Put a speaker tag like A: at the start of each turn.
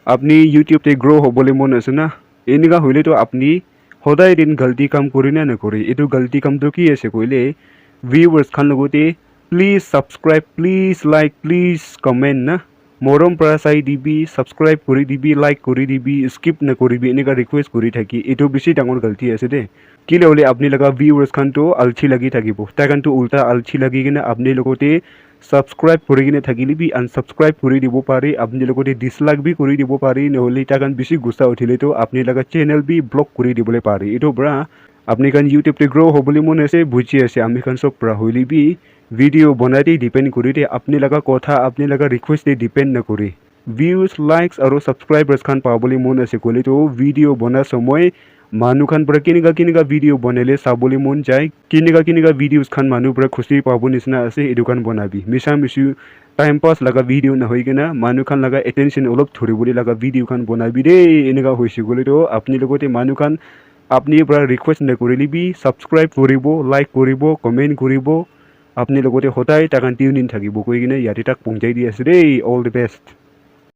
A: আপনি ইউটিউবতে গ্ৰ' হ'বলৈ মন আছে না এনেকুৱা হ'লেতো আপুনি সদায় দিন গলতি কাম কৰি না নকৰি এইটো গলতি কামটো কি আছে ক'লে ভিউৱাৰ্ছ খান লগতে please subscribe please like please comment না মৰম পৰা চাই দিবি ছাবস্ক্ৰাইব কৰি দিবি লাইক কৰি দিবি স্কিপ নকৰিবি এনেকুৱা ৰিকুৱেষ্ট কৰি থাকি এইটো বেছি ডাঙৰ গলতি আছে দেই কিলে হ'লে আপুনি লগা ভিউৱাৰ্ছ খানটো আলচি লাগি থাকিব তাৰ কাৰণটো উল্টা আলচি লাগি কিনে আপুনি লগতে ছাবস্ক্ৰাইব কৰি কিনে থাকিলেবি আনছাবস্ক্ৰাইব কৰি দিব পাৰি আপুনি লগতে ডিছলাইক বি কৰি দিব পাৰি নহ'লে তাৰ কাৰণ বেছি গুচা উঠিলেতো আপুনি লগা চেনেল বি ব্লক কৰি দিবলৈ পাৰি এইটো পৰা আপনি কান ইউটিউবতে গ্ৰ' হ'বলৈ মন আছে বুজি আছে আমি কান চব পৰা হইলিবি ভিডিঅ' বনাইতেই ডিপেণ্ড কৰি দে আপুনি লগা কথা আপুনি লগা ৰিকুৱেষ্টে ডিপেণ্ড নকৰি ভিউজ লাইকছ আৰু ছাবস্ক্ৰাইবাৰ্ছ খান পাবলৈ মন আছে ক'লেতো ভিডিঅ' বনাৰ সময় মানুহ খান পৰা কেনেকুৱা ভিডিঅ' বনালে চাবলৈ মন যায় কেনেকুৱা ভিডিঅ'জ খান মানুহ পৰা খুচি পাব নিচিনা আছে এইটো খান বনাবি মিছা মিছি টাইম পাছ লগা ভিডিঅ' নহয় কিনা মানুহ খান লগা এটেনশ্যন অলপ ধৰিবলৈ লগা ভিডিঅ' খান বনাবি দেই এনেকুৱা হৈছে গ'লেতো আপুনি লগতে মানুহ খান আপুনি পৰা ৰিকুৱেষ্ট নকৰিলিবি ছাবস্ক্ৰাইব কৰিব লাইক কৰিব কমেণ্ট কৰিব আপুনি লগতে সদায় তাক টিউন ইন থাকিব কৈ কিনে ইয়াতে তাক পহুচাই দি আছে দেই অল দ্য বেষ্ট